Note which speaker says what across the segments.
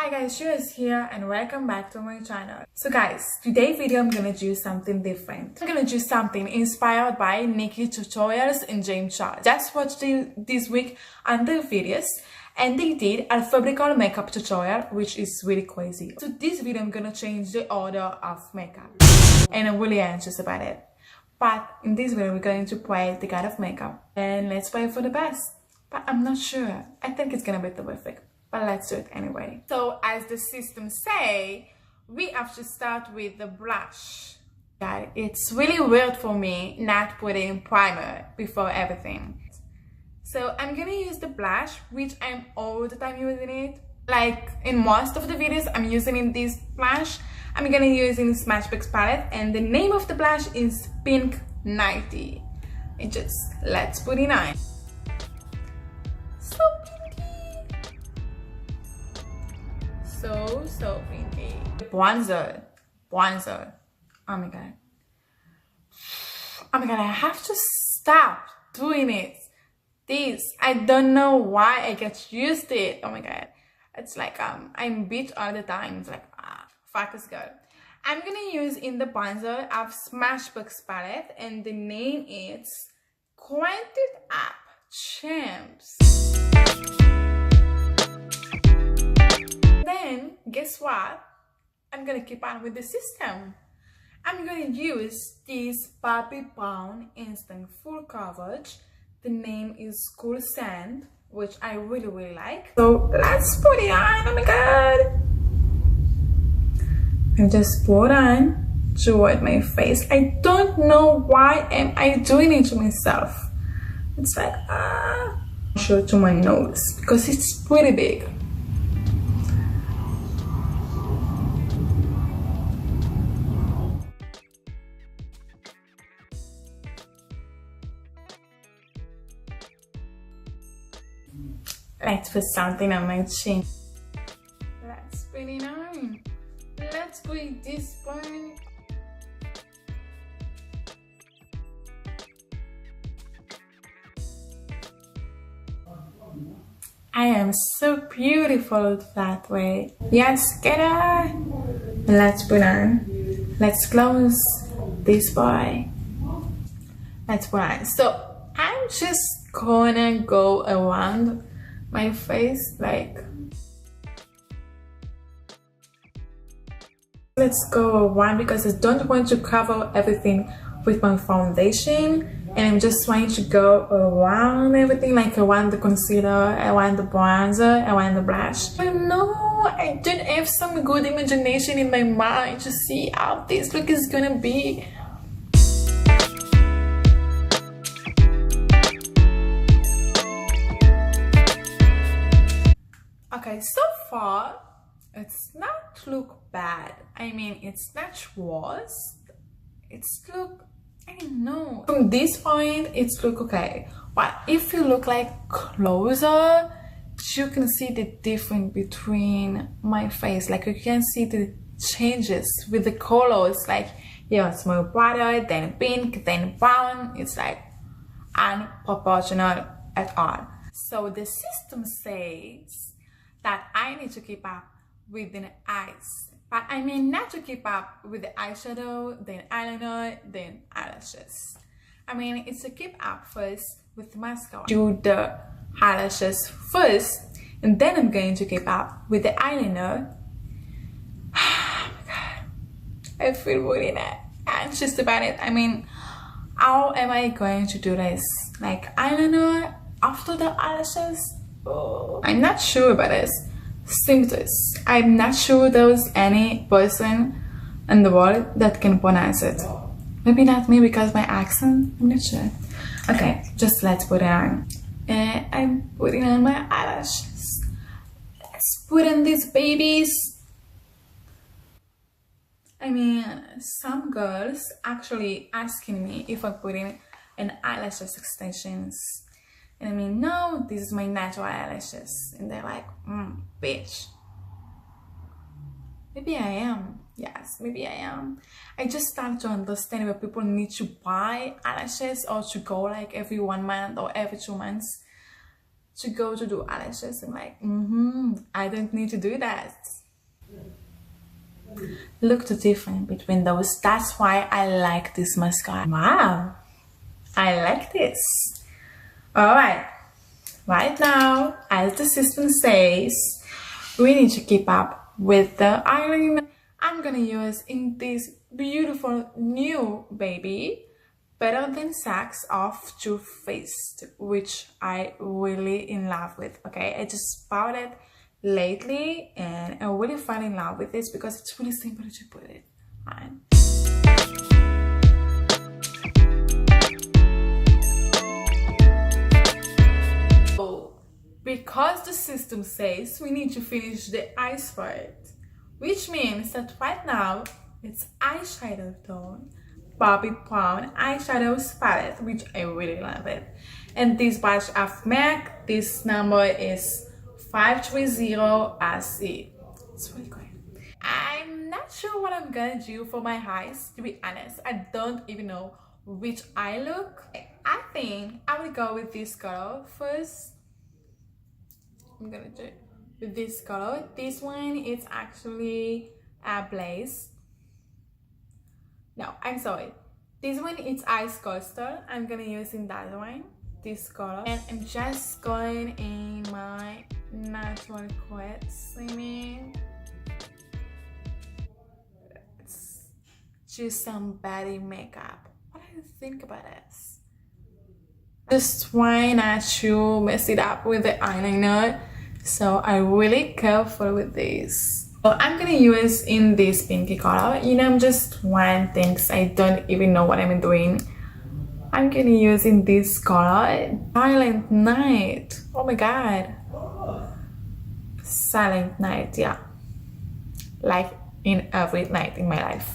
Speaker 1: Hi guys, Shira's here and welcome back to my channel. So guys, today's video I'm gonna do something different. I'm gonna do something inspired by Nikkietutorials and James Charles. Just watched this week on their videos and they did alphabetical makeup tutorial, which is really crazy. So this video I'm gonna change the order of makeup and I'm really anxious about it. But in this video we're going to play the god of makeup and let's pray for the best. But I'm not sure. I think it's gonna be terrific. But let's do it anyway. So as the system say, we have to start with the blush. God, it's really weird for me not putting primer before everything. So I'm gonna use the blush, which I'm all the time using it. Like in most of the videos I'm using this blush. I'm gonna use in Smashbox palette and the name of the blush is Pink 90. And just let's put it on. So pinky. Bronzer. Oh my god, I have to stop doing it. I don't know why I get used to it. Oh my god, it's like I'm beat all the time. It's like fuck this girl. I'm gonna use in the bronzer of Smashbox palette and the name is Quanted Up Champs. Then, guess what? I'm gonna keep on with the system. I'm gonna use this Bobbi Brown Instant Full Coverage. The name is Cool Sand, which I really like. So let's put it on. Oh my god! I just put on toward my face. I don't know why am I doing it to myself. It's like show to my nose because it's pretty big. Let's put something on my chin. Let's put it on. Let's put this one. I am so beautiful that way. Yes, get on. Let's put on. Let's close this boy. Let's put on. So I'm just gonna go around my face like, let's go around because I don't want to cover everything with my foundation and I'm just trying to go around everything, like around the concealer, around the bronzer, around the blush. I know I don't have some good imagination in my mind to see how this look is gonna be. Okay, so far it's not look bad. I mean, it's not worse. It's look, I don't know. From this point, it's look okay. But if you look like closer, you can see the difference between my face. Like you can see the changes with the colors. Like, yeah, it's more brighter, then pink, then brown. It's like unproportional at all. So the system says that I need to keep up with the eyes. But I mean not to keep up with the eyeshadow, then eyeliner, then eyelashes. I mean it's to keep up first with mascara. Do the eyelashes first, and then I'm going to keep up with the eyeliner. Oh my god. I feel really anxious about it. I mean, how am I going to do this? Like eyeliner after the eyelashes? Oh, I'm not sure about this. Symptoms. I'm not sure there's any person in the world that can pronounce it. Maybe not me because my accent. I'm not sure. Okay, just let's put it on. I'm putting on my eyelashes. Let's put in these babies. I mean, some girls actually asking me if I put in an eyelashes extensions. And I mean, no, this is my natural eyelashes. And they're like, bitch. Maybe I am. Yes, maybe I am. I just start to understand where people need to buy eyelashes or to go like every 1 month or every 2 months. to go to do eyelashes. I'm like, I don't need to do that. Look the difference between those. That's why I like this mascara. Wow, I like this. Alright, right now, as the system says, we need to keep up with the eyeliner I'm gonna use in this beautiful new baby Better Than Sex of Too Faced, which I really in love with. Okay, I just bought it lately and I really fell in love with this because it's really simple to put it on. So, because the system says we need to finish the eyes part, which means that right now it's eyeshadow tone, Bobby Brown eyeshadow palette, which I really love it. And this batch of MAC, this number is 530SE. It's really great. I'm not sure what I'm gonna do for my eyes, to be honest. I don't even know which eye look. I think I will go with this color first. I'm gonna do it with this color. This one is actually a blaze. No, I'm sorry. This one is ice coastal. I'm gonna use in that one, this color. And I'm just going in my natural quets. I mean, let's choose some body makeup. What do you think about this? Just try not to mess it up with the eyeliner. So I'm really careful with this. So I'm gonna use in this pinky color. You know, I'm just trying things. I don't even know what I'm doing. I'm gonna use in this color. Silent Night. Oh my god. Silent Night, yeah. Like in every night in my life.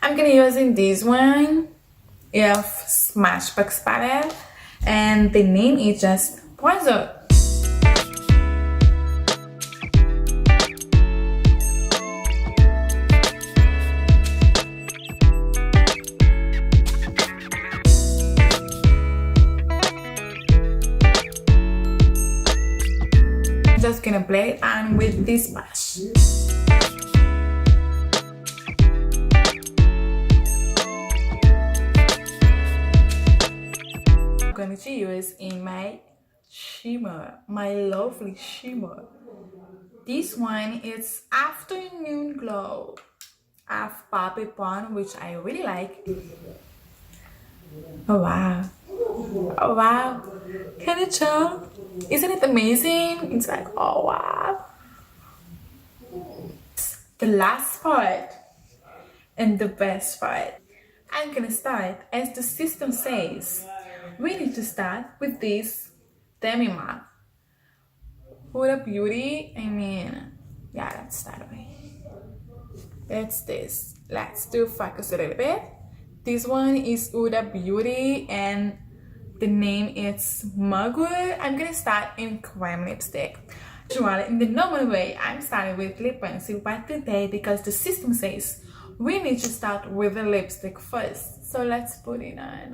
Speaker 1: I'm gonna use in this one of Smashbox palette, and the name is just Poison. I'm just gonna play it on with this brush. Going to use in my shimmer, my lovely shimmer. This one is Afternoon Glow of Bobby Brown, which I really like. Oh wow, oh wow, can you tell? Isn't it amazing? It's like, oh wow. The last part and the best part. I'm gonna start as the system says. We need to start with this Taaimiu. Huda Beauty, I mean, yeah, let's start away. That's this. Let's do focus a little bit. This one is Huda Beauty and the name is Mugwort. I'm gonna start in cream lipstick. Usually, in the normal way, I'm starting with lip pencil, but today, because the system says we need to start with the lipstick first. So let's put it on.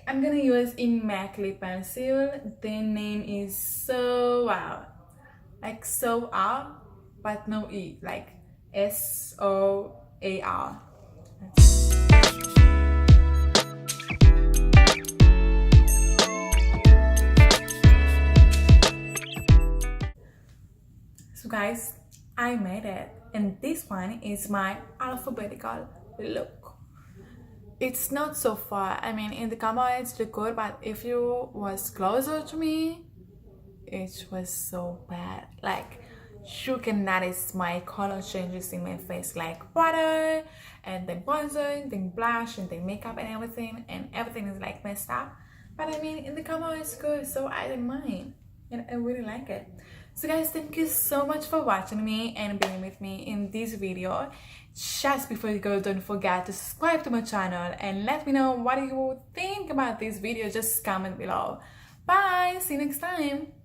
Speaker 1: I'm gonna use in MAC lip pencil. The name is So Wow, like So Out, but no E, like SOAR. So guys, I made it, and this one is my alphabetical look. It's not so far. I mean, in the camera it's look good, but if you was closer to me, it was so bad. Like, you can notice my color changes in my face, like water, and then bronzer, then blush, and then makeup and everything is like messed up. But I mean, in the camera it's good, so I don't mind. and I really like it. So guys, thank you so much for watching me and being with me in this video. Just before you go, don't forget to subscribe to my channel and let me know what you think about this video. Just comment below. Bye, see you next time.